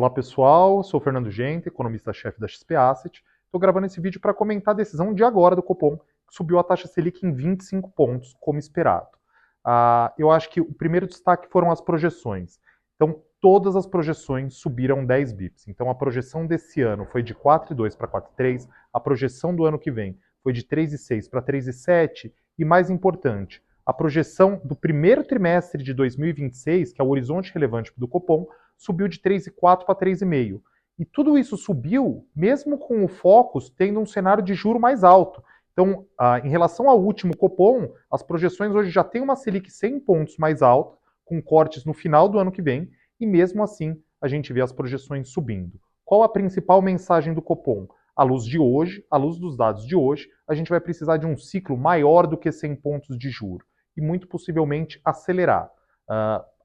Olá pessoal, sou o Fernando Gente, economista-chefe da XP Asset. Estou gravando esse vídeo para comentar a decisão de agora do Copom, que subiu a taxa Selic em 25 pontos, como esperado. Eu acho que o primeiro destaque foram as projeções. Então, todas as projeções subiram 10 bips. Então, a projeção desse ano foi de 4,2 para 4,3, a projeção do ano que vem foi de 3,6 para 3,7, e mais importante, a projeção do primeiro trimestre de 2026, que é o horizonte relevante do Copom, subiu de 3,4 para 3,5. E tudo isso subiu, mesmo com o Focus tendo um cenário de juro mais alto. Então, em relação ao último Copom, as projeções hoje já têm uma Selic 100 pontos mais alta, com cortes no final do ano que vem, e mesmo assim a gente vê as projeções subindo. Qual a principal mensagem do Copom? À luz de hoje, à luz dos dados de hoje, a gente vai precisar de um ciclo maior do que 100 pontos de juro e muito possivelmente acelerar.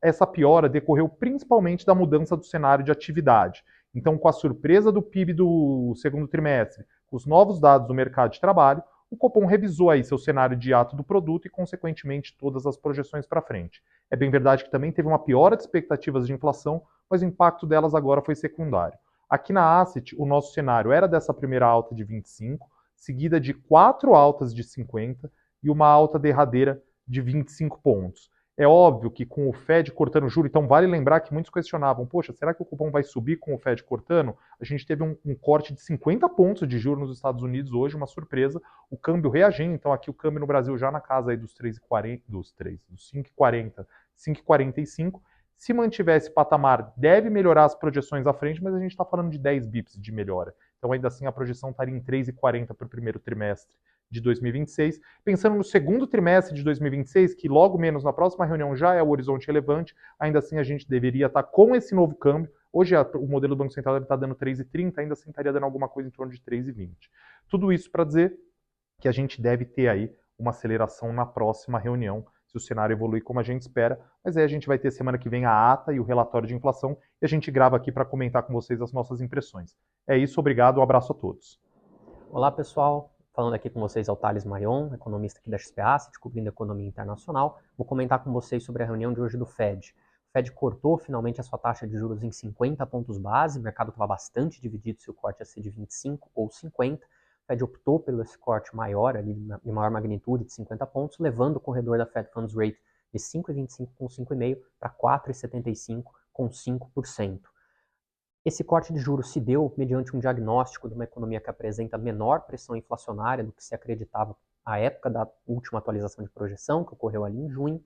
Essa piora decorreu principalmente da mudança do cenário de atividade. Então, com a surpresa do PIB do segundo trimestre, com os novos dados do mercado de trabalho, o Copom revisou aí seu cenário de ato do produto e, consequentemente, todas as projeções para frente. É bem verdade que também teve uma piora de expectativas de inflação, mas o impacto delas agora foi secundário. Aqui na Asset, o nosso cenário era dessa primeira alta de 25, seguida de 4 altas de 50 e uma alta derradeira de 25 pontos. É óbvio que com o Fed cortando o juro, então vale lembrar que muitos questionavam, poxa, será que o Copom vai subir com o Fed cortando? A gente teve um corte de 50 pontos de juros nos Estados Unidos hoje, uma surpresa, o câmbio reagindo, então aqui o câmbio no Brasil já na casa aí dos 3,40, dos 5,40, 5,45. Se mantiver esse patamar, deve melhorar as projeções à frente, mas a gente está falando de 10 bips de melhora. Então ainda assim a projeção estaria em 3,40 para o primeiro trimestre de 2026. Pensando no segundo trimestre de 2026, que logo menos na próxima reunião já é o horizonte relevante, ainda assim a gente deveria estar com esse novo câmbio. Hoje o modelo do Banco Central deve estar dando 3,30, ainda assim estaria dando alguma coisa em torno de 3,20. Tudo isso para dizer que a gente deve ter aí uma aceleração na próxima reunião, se o cenário evoluir como a gente espera, mas aí a gente vai ter semana que vem a ata e o relatório de inflação e a gente grava aqui para comentar com vocês as nossas impressões. É isso, obrigado, um abraço a todos. Olá pessoal, falando aqui com vocês é o Thales Maion, economista aqui da XP Asset, cobrindo a economia internacional. Vou comentar com vocês sobre a reunião de hoje do Fed. O Fed cortou finalmente a sua taxa de juros em 50 pontos base, o mercado estava bastante dividido se o corte ia ser de 25 ou 50. O Fed optou pelo esse corte maior, ali, de maior magnitude, de 50 pontos, levando o corredor da Fed Funds Rate de 5,25 com 5,5 para 4,75 com 5%. Esse corte de juros se deu mediante um diagnóstico de uma economia que apresenta menor pressão inflacionária do que se acreditava à época da última atualização de projeção, que ocorreu ali em junho.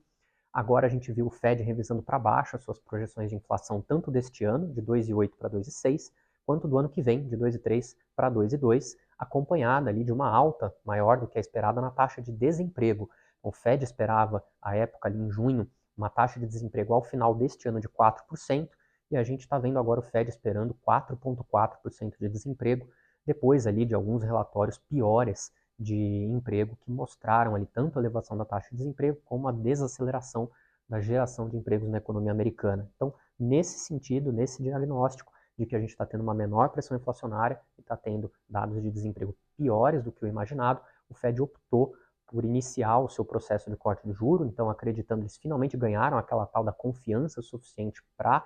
Agora a gente viu o Fed revisando para baixo as suas projeções de inflação tanto deste ano, de 2,8 para 2,6, quanto do ano que vem, de 2,3 para 2,2, acompanhada ali de uma alta maior do que a esperada na taxa de desemprego. O Fed esperava, à época ali em junho, uma taxa de desemprego ao final deste ano de 4%, e a gente está vendo agora o Fed esperando 4,4% de desemprego, depois ali de alguns relatórios piores de emprego que mostraram ali tanto a elevação da taxa de desemprego como a desaceleração da geração de empregos na economia americana. Então, nesse sentido, nesse diagnóstico de que a gente está tendo uma menor pressão inflacionária e está tendo dados de desemprego piores do que o imaginado, o Fed optou por iniciar o seu processo de corte de juro, então acreditando que eles finalmente ganharam aquela tal da confiança suficiente para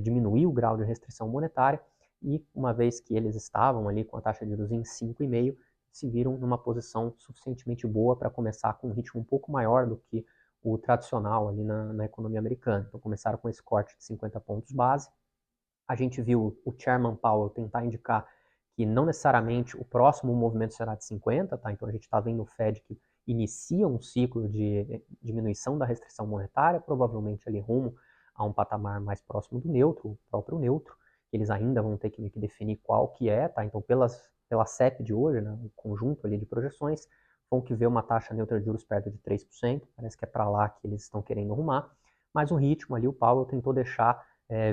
diminuir o grau de restrição monetária, e uma vez que eles estavam ali com a taxa de juros em 5,5, se viram numa posição suficientemente boa para começar com um ritmo um pouco maior do que o tradicional ali na economia americana. Então começaram com esse corte de 50 pontos base. A gente viu o Chairman Powell tentar indicar que não necessariamente o próximo movimento será de 50, tá? Então a gente está vendo o Fed que inicia um ciclo de diminuição da restrição monetária, provavelmente ali rumo a um patamar mais próximo do neutro, o próprio neutro. Eles ainda vão ter que definir qual que é, tá? Então pela CEP de hoje, né, o conjunto ali de projeções, vão que ver uma taxa neutra de juros perto de 3%, parece que é para lá que eles estão querendo arrumar, mas o ritmo ali o Powell tentou deixar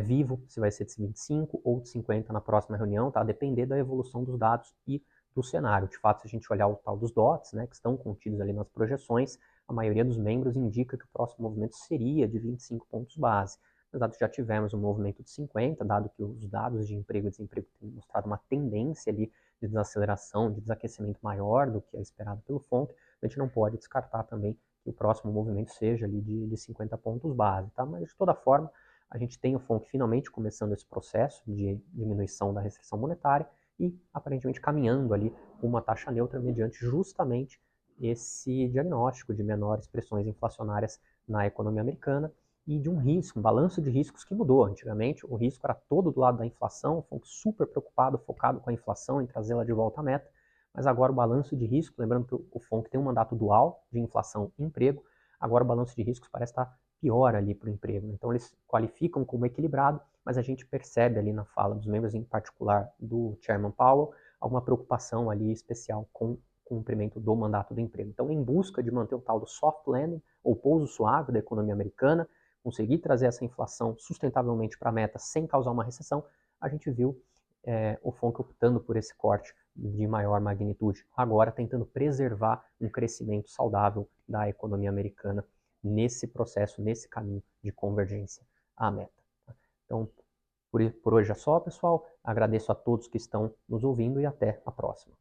vivo, se vai ser de 25 ou de 50 na próxima reunião, tá? A depender da evolução dos dados e do cenário. De fato, se a gente olhar o tal dos DOTs, né, que estão contidos ali nas projeções, a maioria dos membros indica que o próximo movimento seria de 25 pontos base. Apesar de já tivemos um movimento de 50, dado que os dados de emprego e desemprego têm mostrado uma tendência ali de desaceleração, de desaquecimento maior do que é esperado pelo FONC, a gente não pode descartar também que o próximo movimento seja ali de 50 pontos base, tá? Mas de toda forma, a gente tem o FONC finalmente começando esse processo de diminuição da restrição monetária e aparentemente caminhando ali uma taxa neutra mediante justamente esse diagnóstico de menores pressões inflacionárias na economia americana e de um risco, um balanço de riscos que mudou. Antigamente o risco era todo do lado da inflação, o FONC super preocupado, focado com a inflação, em trazê-la de volta à meta, mas agora o balanço de risco, lembrando que o FONC tem um mandato dual de inflação e emprego, agora o balanço de riscos parece estar pior ali para o emprego. Então eles qualificam como equilibrado, mas a gente percebe ali na fala dos membros, em particular do Chairman Powell, alguma preocupação ali especial com o cumprimento do mandato do emprego. Então, em busca de manter o tal do soft landing, ou pouso suave da economia americana, conseguir trazer essa inflação sustentavelmente para a meta sem causar uma recessão, a gente viu o FONC optando por esse corte de maior magnitude, agora tentando preservar um crescimento saudável da economia americana nesse processo, nesse caminho de convergência à meta. Então, por hoje é só, pessoal. Agradeço a todos que estão nos ouvindo e até a próxima.